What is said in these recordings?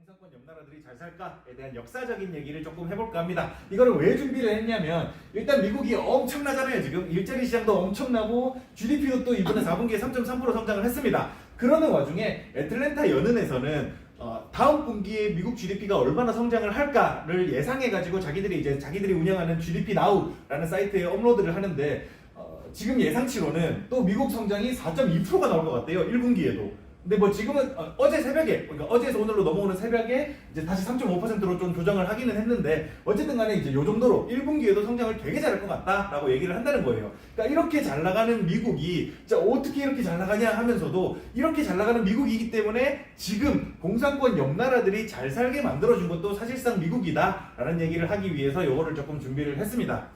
공산권 옆 나라들이 잘 살까에 대한 역사적인 얘기를 조금 해볼까 합니다. 이거를 왜 준비를 했냐면 일단 미국이 엄청나잖아요. 지금 일자리 시장도 엄청나고 GDP도 또 이번에 4분기에 3.3% 성장을 했습니다. 그러는 와중에 애틀랜타 연은에서는 다음 분기에 미국 GDP가 얼마나 성장을 할까를 예상해가지고 자기들이 운영하는 GDP Now라는 사이트에 업로드를 하는데 지금 예상치로는 또 미국 성장이 4.2%가 나올 것 같대요. 1분기에도. 근데 뭐 지금은 어제 새벽에, 그러니까 어제에서 오늘로 넘어오는 새벽에 이제 다시 3.5%로 좀 조정을 하기는 했는데 어쨌든 간에 이제 요 정도로 1분기에도 성장을 되게 잘할 것 같다라고 얘기를 한다는 거예요. 그러니까 이렇게 잘 나가는 미국이 자 어떻게 이렇게 잘 나가냐 하면서도 이렇게 잘 나가는 미국이기 때문에 지금 공산권 옆 나라들이 잘 살게 만들어준 것도 사실상 미국이다라는 얘기를 하기 위해서 요거를 조금 준비를 했습니다.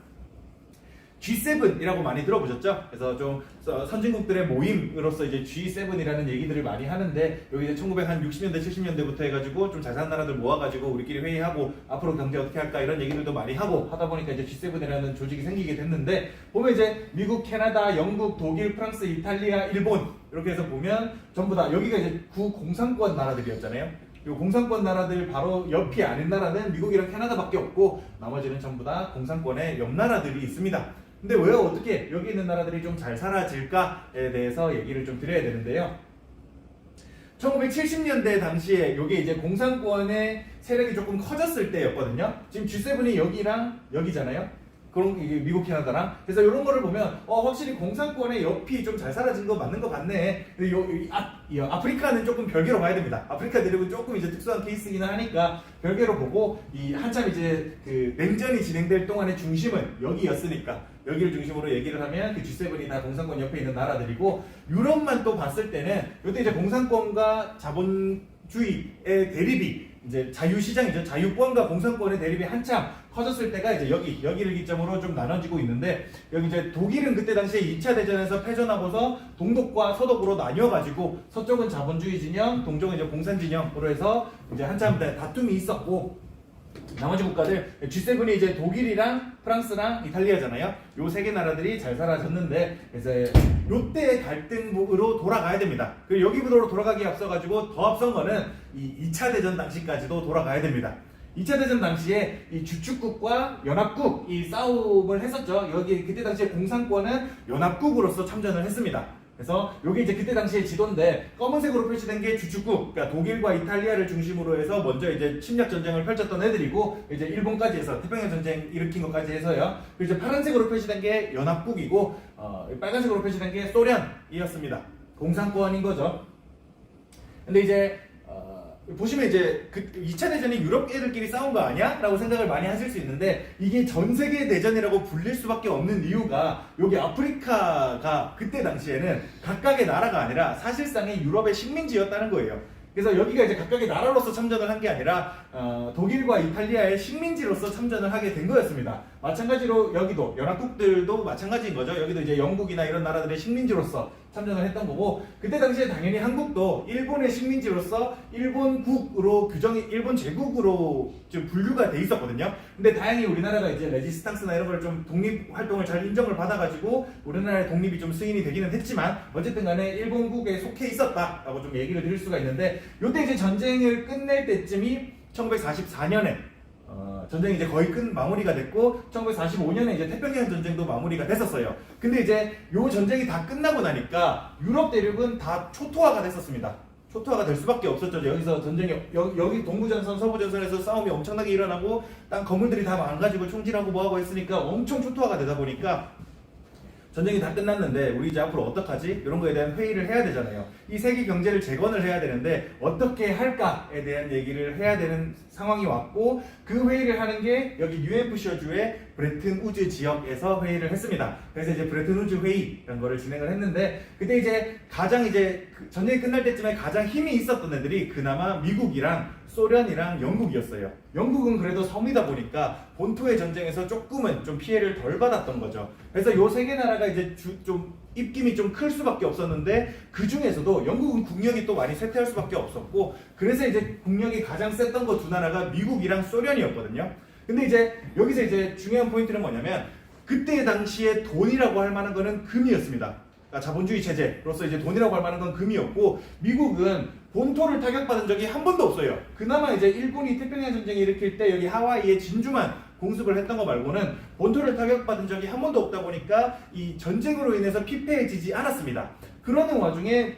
G7이라고 많이 들어보셨죠? 그래서 좀 선진국들의 모임으로서 이제 G7이라는 얘기들을 많이 하는데 여기 이제 1960년대 70년대부터 해가지고 좀 잘 사는 나라들 모아가지고 우리끼리 회의하고 앞으로 경제 어떻게 할까 이런 얘기들도 많이 하고 하다 보니까 이제 G7이라는 조직이 생기게 됐는데 보면 이제 미국, 캐나다, 영국, 독일, 프랑스, 이탈리아, 일본 이렇게 해서 보면 전부 다 여기가 이제 구공산권 나라들이었잖아요. 이 공산권 나라들 바로 옆이 아닌 나라는 미국이랑 캐나다밖에 없고 나머지는 전부 다 공산권의 옆 나라들이 있습니다. 근데 왜 어떻게 여기 있는 나라들이 좀 잘 살아질까에 대해서 얘기를 좀 드려야 되는데요. 1970년대 당시에 이게 이제 공산권의 세력이 조금 커졌을 때였거든요. 지금 G7이 여기랑 여기잖아요. 그런 이게 미국, 캐나다랑 그래서 이런 거를 보면 확실히 공산권의 옆이 좀 잘 사라진 거 맞는 거 같네. 근데 아프리카는 조금 별개로 봐야 됩니다. 아프리카 대륙은 조금 이제 특수한 케이스이긴 하니까 별개로 보고 이 한참 이제 그 냉전이 진행될 동안의 중심은 여기였으니까 여기를 중심으로 얘기를 하면 그 G7이 다 공산권 옆에 있는 나라들이고 유럽만 또 봤을 때는 이때 이제 공산권과 자본주의의 대립이 이제 자유시장이죠. 자유권과 공산권의 대립이 한참 커졌을 때가 이제 여기를 기점으로 좀 나눠지고 있는데 여기 이제 독일은 그때 당시에 2차 대전에서 패전하고서 동독과 서독으로 나뉘어가지고 서쪽은 자본주의 진영, 동쪽은 이제 공산 진영으로 해서 이제 한참 다툼이 있었고 나머지 국가들 G7이 이제 독일이랑 프랑스랑 이탈리아잖아요. 요 세 개 나라들이 잘 살아졌는데 그래서 요때 갈등으로 돌아가야 됩니다. 그리고 여기부터 돌아가기 앞서가지고 더 앞선 거는 이 2차 대전 당시까지도 돌아가야 됩니다. 2차 대전 당시에 이 주축국과 연합국이 싸움을 했었죠. 여기 그때 당시에 공산권은 연합국으로서 참전을 했습니다. 그래서 이게 이제 그때 당시의 지도인데 검은색으로 표시된 게 주축국, 그러니까 독일과 이탈리아를 중심으로 해서 먼저 이제 침략 전쟁을 펼쳤던 애들이고 이제 일본까지 해서 태평양 전쟁 일으킨 것까지 해서요. 그리고 이제 파란색으로 표시된 게 연합국이고 빨간색으로 표시된 게 소련이었습니다. 공산권인 거죠. 근데 이제 보시면 이제 그 2차 대전이 유럽 애들끼리 싸운 거 아니야? 라고 생각을 많이 하실 수 있는데 이게 전 세계 대전이라고 불릴 수밖에 없는 이유가 여기 아프리카가 그때 당시에는 각각의 나라가 아니라 사실상의 유럽의 식민지였다는 거예요. 그래서 여기가 이제 각각의 나라로서 참전을 한 게 아니라 독일과 이탈리아의 식민지로서 참전을 하게 된 거였습니다. 마찬가지로 여기도 연합국들도 마찬가지인 거죠. 여기도 이제 영국이나 이런 나라들의 식민지로서 참전을 했던 거고 그때 당시에 당연히 한국도 일본의 식민지로서 일본국으로 일본 제국으로 좀 분류가 돼 있었거든요. 근데 다행히 우리나라가 이제 레지스탕스나 이런 걸 좀 독립 활동을 잘 인정을 받아가지고 우리나라의 독립이 좀 승인이 되기는 했지만 어쨌든 간에 일본국에 속해 있었다라고 좀 얘기를 드릴 수가 있는데 요때 이제 전쟁을 끝낼 때쯤이 1944년에 전쟁이 이제 거의 마무리가 됐고 1945년에 이제 태평양 전쟁도 마무리가 됐었어요. 근데 이제 요 전쟁이 다 끝나고 나니까 유럽 대륙은 다 초토화가 됐었습니다. 초토화가 될 수밖에 없었죠. 여기서 전쟁이 여기 동부전선, 서부전선에서 싸움이 엄청나게 일어나고 땅 건물들이 다 망가지고 총질하고 뭐하고 했으니까 엄청 초토화가 되다 보니까 전쟁이 다 끝났는데 우리 이제 앞으로 어떡하지? 이런 거에 대한 회의를 해야 되잖아요. 이 세계 경제를 재건을 해야 되는데 어떻게 할까에 대한 얘기를 해야 되는 상황이 왔고 그 회의를 하는 게 여기 뉴햄프셔주의 브레튼 우즈 지역에서 회의를 했습니다. 그래서 이제 브레튼 우즈 회의 이런 거를 진행을 했는데 그때 이제 가장 이제 전쟁이 끝날 때쯤에 가장 힘이 있었던 애들이 그나마 미국이랑 소련이랑 영국이었어요. 영국은 그래도 섬이다 보니까 본토의 전쟁에서 조금은 좀 피해를 덜 받았던 거죠. 그래서 요 세 개 나라가 이제 좀 입김이 좀 클 수밖에 없었는데 그 중에서도 영국은 국력이 또 많이 쇠퇴할 수밖에 없었고 그래서 이제 국력이 가장 셌던 거 두 나라가 미국이랑 소련이었거든요. 근데 이제 여기서 이제 중요한 포인트는 뭐냐면 그때 당시에 돈이라고 할 만한 거는 금이었습니다. 그러니까 자본주의 체제로서 이제 돈이라고 할 만한 건 금이었고, 미국은 본토를 타격받은 적이 한 번도 없어요. 그나마 이제 일본이 태평양 전쟁을 일으킬 때 여기 하와이의 진주만 공습을 했던 거 말고는 본토를 타격받은 적이 한 번도 없다 보니까 이 전쟁으로 인해서 피폐해지지 않았습니다. 그러는 와중에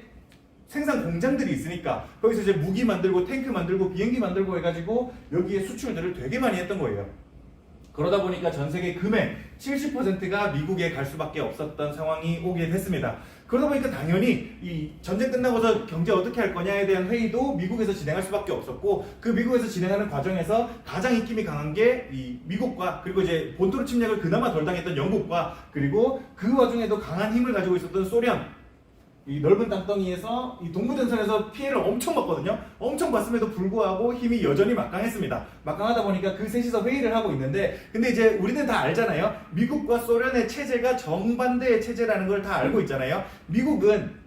생산 공장들이 있으니까 거기서 이제 무기 만들고 탱크 만들고 비행기 만들고 해가지고 여기에 수출들을 되게 많이 했던 거예요. 그러다 보니까 전 세계 금의 70%가 미국에 갈 수밖에 없었던 상황이 오게 됐습니다. 그러다 보니까 당연히 이 전쟁 끝나고서 경제 어떻게 할 거냐에 대한 회의도 미국에서 진행할 수밖에 없었고, 그 미국에서 진행하는 과정에서 가장 입김이 강한 게 이 미국과, 그리고 이제 본토로 침략을 그나마 덜 당했던 영국과, 그리고 그 와중에도 강한 힘을 가지고 있었던 소련, 이 넓은 땅덩이에서 이 동부전선에서 피해를 엄청 봤거든요. 엄청 봤음에도 불구하고 힘이 여전히 막강했습니다. 막강하다 보니까 그 셋이서 회의를 하고 있는데, 근데 이제 우리는 다 알잖아요. 미국과 소련의 체제가 정반대의 체제라는 걸 다 알고 있잖아요. 미국은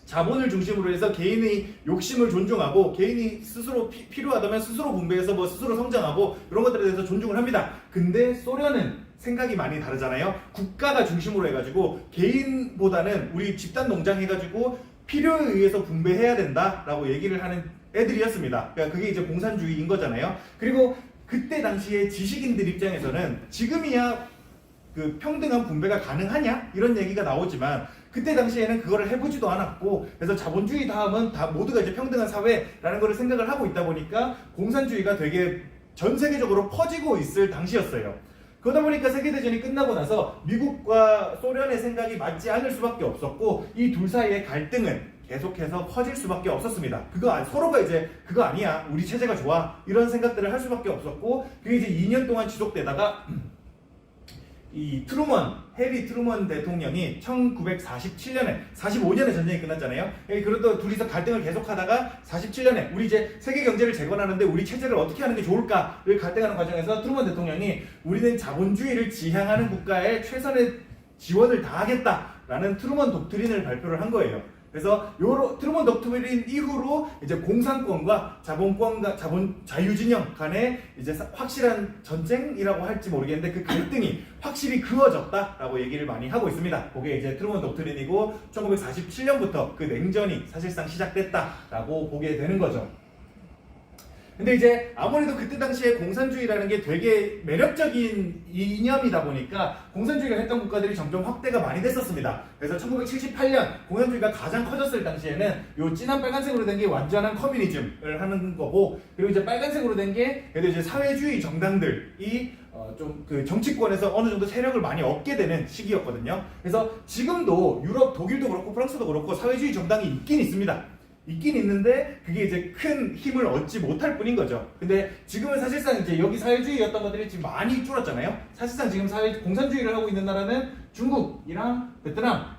자본을 중심으로 해서 개인의 욕심을 존중하고, 개인이 스스로 필요하다면 스스로 분배해서 뭐 스스로 성장하고, 이런 것들에 대해서 존중을 합니다. 근데 소련은 생각이 많이 다르잖아요. 국가가 중심으로 해가지고 개인보다는 우리 집단 농장 해가지고 필요에 의해서 분배해야 된다라고 얘기를 하는 애들이었습니다. 그러니까 그게 이제 공산주의인 거잖아요. 그리고 그때 당시에 지식인들 입장에서는 지금이야 그 평등한 분배가 가능하냐? 이런 얘기가 나오지만, 그때 당시에는 그거를 해보지도 않았고, 그래서 자본주의 다음은 다 모두가 이제 평등한 사회라는 거를 생각을 하고 있다 보니까 공산주의가 되게 전 세계적으로 퍼지고 있을 당시였어요. 그러다 보니까 세계대전이 끝나고 나서 미국과 소련의 생각이 맞지 않을 수밖에 없었고, 이 둘 사이의 갈등은 계속해서 커질 수밖에 없었습니다. 서로가 이제 그거 아니야, 우리 체제가 좋아, 이런 생각들을 할 수밖에 없었고, 그게 이제 2년 동안 지속되다가 이 해리 트루먼 대통령이 1947년에 45년에 전쟁이 끝났잖아요. 그러다 둘이서 갈등을 계속하다가 47년에 우리 이제 세계 경제를 재건하는데 우리 체제를 어떻게 하는 게 좋을까를 갈등하는 과정에서 트루먼 대통령이 우리는 자본주의를 지향하는 국가에 최선의 지원을 다하겠다라는 트루먼 독트린을 발표를 한 거예요. 그래서 요 트루먼 독트린 이후로 이제 공산권과 자본권과 자유진영 간에 이제 확실한 전쟁이라고 할지 모르겠는데 그 갈등이 확실히 그어졌다라고 얘기를 많이 하고 있습니다. 그게 이제 트루먼 독트린이고 1947년부터 그 냉전이 사실상 시작됐다라고 보게 되는 거죠. 근데 이제 아무래도 그때 당시에 공산주의라는 게 되게 매력적인 이념이다 보니까 공산주의를 했던 국가들이 점점 확대가 많이 됐었습니다. 그래서 1978년 공산주의가 가장 커졌을 당시에는 요 진한 빨간색으로 된 게 완전한 커뮤니즘을 하는 거고, 그리고 이제 빨간색으로 된 게 그래도 이제 사회주의 정당들이 좀 그 정치권에서 어느 정도 세력을 많이 얻게 되는 시기였거든요. 그래서 지금도 유럽, 독일도 그렇고 프랑스도 그렇고 사회주의 정당이 있긴 있습니다. 있긴 있는데 그게 이제 큰 힘을 얻지 못할 뿐인 거죠. 근데 지금은 사실상 이제 여기 사회주의였던 것들이 지금 많이 줄었잖아요. 사실상 지금 공산주의를 하고 있는 나라는 중국이랑 베트남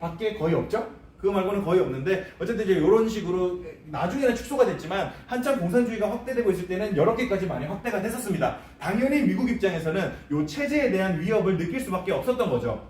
밖에 거의 없죠. 그거 말고는 거의 없는데, 어쨌든 이제 이런 식으로 나중에는 축소가 됐지만 한참 공산주의가 확대되고 있을 때는 여러 개까지 많이 확대가 됐었습니다. 당연히 미국 입장에서는 이 체제에 대한 위협을 느낄 수밖에 없었던 거죠.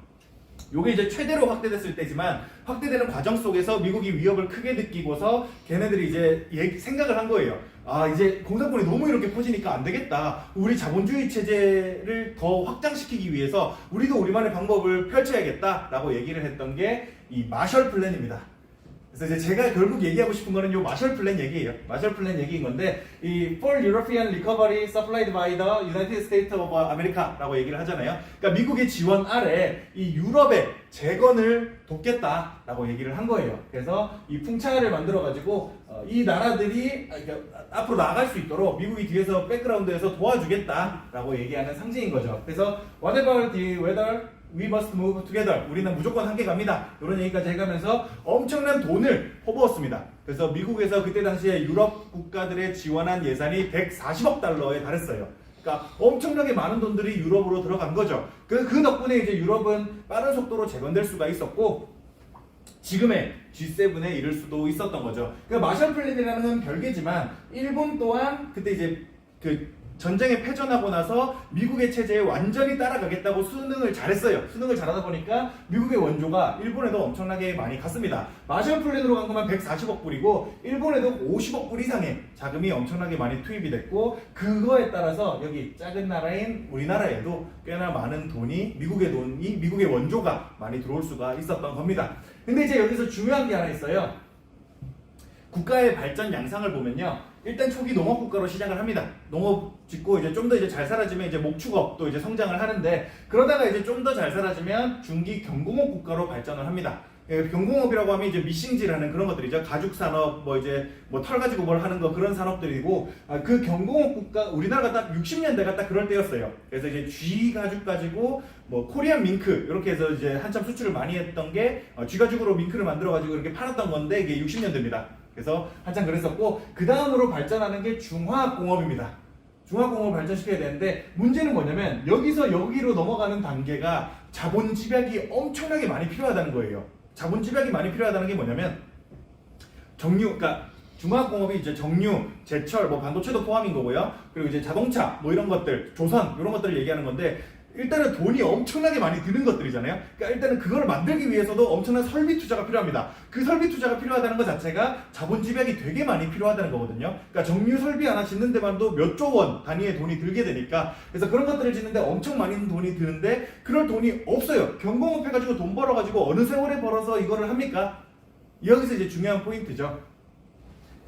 요게 이제 최대로 확대됐을 때지만, 확대되는 과정 속에서 미국이 위협을 크게 느끼고서 걔네들이 이제 생각을 한 거예요. 아, 이제 공산권이 너무 이렇게 퍼지니까 안 되겠다. 우리 자본주의 체제를 더 확장시키기 위해서 우리도 우리만의 방법을 펼쳐야겠다라고 얘기를 했던 게 이 마셜 플랜입니다. 그래서 이제 제가 결국 얘기하고 싶은 거는 요 마셜 플랜 얘기예요. 마셜 플랜 얘기인 건데, 이 For European Recovery Supplied by the United States of America라고 얘기를 하잖아요. 그러니까 미국의 지원 아래 이 유럽의 재건을 돕겠다라고 얘기를 한 거예요. 그래서 이 풍차를 만들어가지고 이 나라들이 앞으로 나아갈 수 있도록 미국이 뒤에서 백그라운드에서 도와주겠다라고 얘기하는 상징인 거죠. 그래서 whatever the weather, we must move together. 우리는 무조건 함께 갑니다. 이런 얘기까지 해가면서 엄청난 돈을 퍼부었습니다. 그래서 미국에서 그때 당시에 유럽 국가들의 지원한 예산이 140억 달러에 달했어요. 그러니까 엄청나게 많은 돈들이 유럽으로 들어간 거죠. 그 덕분에 이제 유럽은 빠른 속도로 재건될 수가 있었고, 지금의 G7에 이를 수도 있었던 거죠. 그 마셜 플랜이라는 건 별개지만, 일본 또한 그때 이제 그 전쟁에 패전하고 나서 미국의 체제에 완전히 따라가겠다고 수능을 잘했어요. 수능을 잘하다 보니까 미국의 원조가 일본에도 엄청나게 많이 갔습니다. 마셜 플랜으로 간 것만 140억 불이고 일본에도 50억 불 이상의 자금이 엄청나게 많이 투입이 됐고 그거에 따라서 여기 작은 나라인 우리나라에도 꽤나 많은 돈이 미국의 원조가 많이 들어올 수가 있었던 겁니다. 근데 이제 여기서 중요한 게 하나 있어요. 국가의 발전 양상을 보면요. 일단 초기 농업 국가로 시작을 합니다. 농업 짓고 이제 좀 더 이제 잘 살아지면 이제 목축업도 이제 성장을 하는데 그러다가 이제 좀 더 잘 살아지면 중기 경공업 국가로 발전을 합니다. 경공업이라고 하면 이제 미싱지라는 그런 것들이죠. 가죽 산업, 털 가지고 뭘 하는 거 그런 산업들이고 그 경공업 국가 우리나라가 딱 60년대가 딱 그럴 때였어요. 그래서 이제 쥐 가죽 가지고 코리안 밍크 이렇게 해서 이제 한참 수출을 많이 했던 게 쥐 가죽으로 밍크를 만들어 가지고 이렇게 팔았던 건데 이게 60년대입니다. 그래서 한참 그랬었고 그 다음으로 발전하는 게 중화학공업입니다. 중화학공업을 발전시켜야 되는데 문제는 뭐냐면 여기서 여기로 넘어가는 단계가 자본 집약이 엄청나게 많이 필요하다는 거예요. 자본 집약이 많이 필요하다는 게 뭐냐면 그러니까 중화학공업이 이제 정유, 제철, 반도체도 포함인 거고요. 그리고 이제 자동차, 이런 것들, 조선 이런 것들을 얘기하는 건데 일단은 돈이 엄청나게 많이 드는 것들이잖아요. 그러니까 일단은 그걸 만들기 위해서도 엄청난 설비 투자가 필요합니다. 그 설비 투자가 필요하다는 것 자체가 자본 집약이 되게 많이 필요하다는 거거든요. 그러니까 정유 설비 하나 짓는 데만도 몇 조 원 단위의 돈이 들게 되니까 그래서 그런 것들을 짓는데 엄청 많은 돈이 드는데 그럴 돈이 없어요. 경공업 해가지고 돈 벌어가지고 어느 세월에 벌어서 이거를 합니까? 여기서 이제 중요한 포인트죠.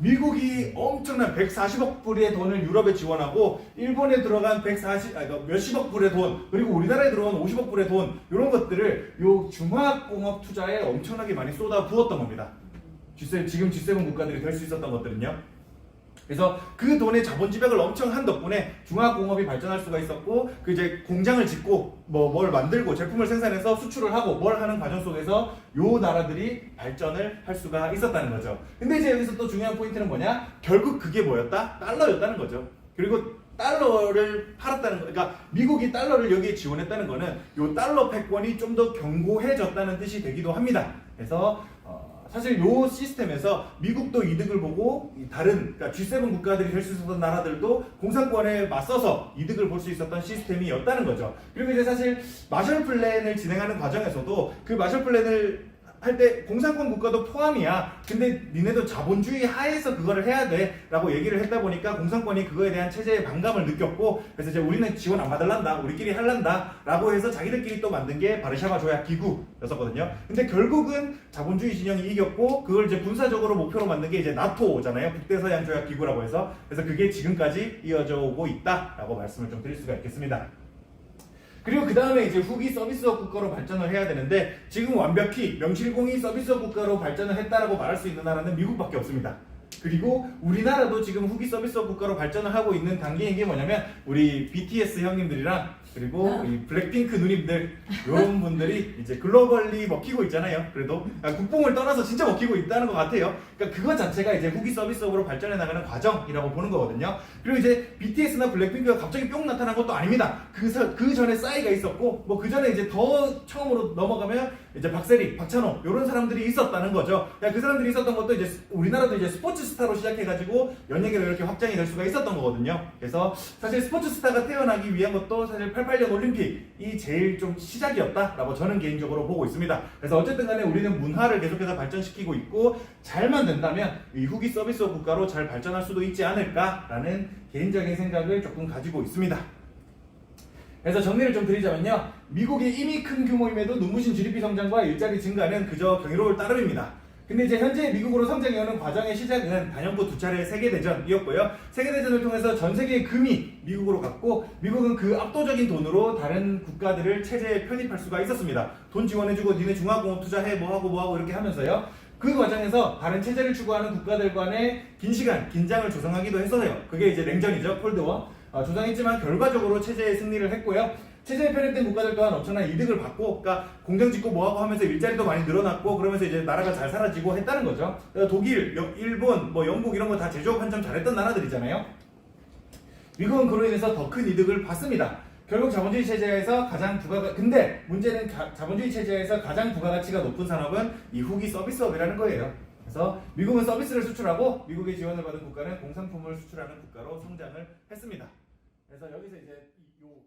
미국이 엄청난 140억 불의 돈을 유럽에 지원하고 일본에 들어간 몇십억 불의 돈 그리고 우리나라에 들어간 50억 불의 돈 이런 것들을 요 중화공업 투자에 엄청나게 많이 쏟아 부었던 겁니다. 지금 G7 국가들이 될 수 있었던 것들은요. 그래서 그 돈의 자본 집약을 엄청 한 덕분에 중화공업이 발전할 수가 있었고 그 이제 공장을 짓고 뭘 만들고 제품을 생산해서 수출을 하고 뭘 하는 과정 속에서 요 나라들이 발전을 할 수가 있었다는 거죠. 근데 이제 여기서 또 중요한 포인트는 뭐냐? 결국 그게 뭐였다? 달러였다는 거죠. 그리고 달러를 팔았다는 거, 그러니까 미국이 달러를 여기에 지원했다는 거는 요 달러 패권이 좀 더 견고해졌다는 뜻이 되기도 합니다. 그래서 사실 요 시스템에서 미국도 이득을 보고 그러니까 G7 국가들이 될 수 있었던 나라들도 공산권에 맞서서 이득을 볼 수 있었던 시스템이었다는 거죠. 그리고 이제 사실 마셜 플랜을 진행하는 과정에서도 그 마셜 플랜을 할 때 공산권 국가도 포함이야. 근데 니네도 자본주의 하에서 그거를 해야 돼 라고 얘기를 했다 보니까 공산권이 그거에 대한 체제의 반감을 느꼈고 그래서 이제 우리는 지원 안 받을란다 우리끼리 할란다 라고 해서 자기들끼리 또 만든 게 바르샤바 조약 기구였었거든요. 근데 결국은 자본주의 진영이 이겼고 그걸 이제 군사적으로 목표로 만든 게 이제 나토잖아요. 북대서양 조약 기구라고 해서 그래서 그게 지금까지 이어져 오고 있다 라고 말씀을 좀 드릴 수가 있겠습니다. 그리고 그 다음에 이제 후기 서비스업 국가로 발전을 해야 되는데 지금 완벽히 명실공히 서비스업 국가로 발전을 했다라고 말할 수 있는 나라는 미국밖에 없습니다. 그리고 우리나라도 지금 후기 서비스업 국가로 발전을 하고 있는 단계인 게 뭐냐면 우리 BTS 형님들이랑 그리고 이 블랙핑크 누님들 이런 분들이 이제 글로벌리 먹히고 있잖아요. 그래도 국뽕을 떠나서 진짜 먹히고 있다는 것 같아요. 그러니까 그것 자체가 이제 후기 서비스업으로 발전해 나가는 과정이라고 보는 거거든요. 그리고 이제 BTS나 블랙핑크가 갑자기 뿅 나타난 것도 아닙니다. 그 전에 싸이가 있었고 그 전에 이제 더 처음으로 넘어가면 이제 박세리, 박찬호 이런 사람들이 있었다는 거죠. 그 사람들이 있었던 것도 이제 우리나라도 이제 스포츠 스타로 시작해가지고 연예계로 이렇게 확장이 될 수가 있었던 거거든요. 그래서 사실 스포츠 스타가 태어나기 위한 것도 사실 88년 올림픽이 제일 좀 시작이었다라고 저는 개인적으로 보고 있습니다. 그래서 어쨌든 간에 우리는 문화를 계속해서 발전시키고 있고 잘만 된다면 이 후기 서비스업 국가로 잘 발전할 수도 있지 않을까라는 개인적인 생각을 조금 가지고 있습니다. 그래서 정리를 좀 드리자면요. 미국이 이미 큰 규모임에도 눈부신 GDP 성장과 일자리 증가는 그저 경이로울 따름입니다. 근데 이제 현재 미국으로 성장해오는 과정의 시작은 단연코 두 차례 세계대전이었고요. 세계대전을 통해서 전 세계의 금이 미국으로 갔고 미국은 그 압도적인 돈으로 다른 국가들을 체제에 편입할 수가 있었습니다. 돈 지원해주고 니네 중화공업 투자해 뭐하고 이렇게 하면서요. 그 과정에서 다른 체제를 추구하는 국가들 간의 긴 시간 긴장을 조성하기도 했어요. 그게 이제 냉전이죠. 콜드워. 조성했지만 결과적으로 체제의 승리를 했고요. 체제에 편입된 국가들 또한 엄청난 이득을 받고 그러니까 공장 짓고 뭐하고 하면서 일자리도 많이 늘어났고 그러면서 이제 나라가 잘 살아지고 했다는 거죠. 독일, 일본, 영국 이런 거 다 제조업 한참 잘했던 나라들이잖아요. 미국은 그로 인해서 더 큰 이득을 받습니다. 결국 자본주의 체제에서 근데 문제는 자본주의 체제에서 가장 부가가치가 높은 산업은 이 후기 서비스업이라는 거예요. 그래서 미국은 서비스를 수출하고 미국의 지원을 받은 국가는 공산품을 수출하는 국가로 성장을 했습니다. 그래서 여기서 이제 요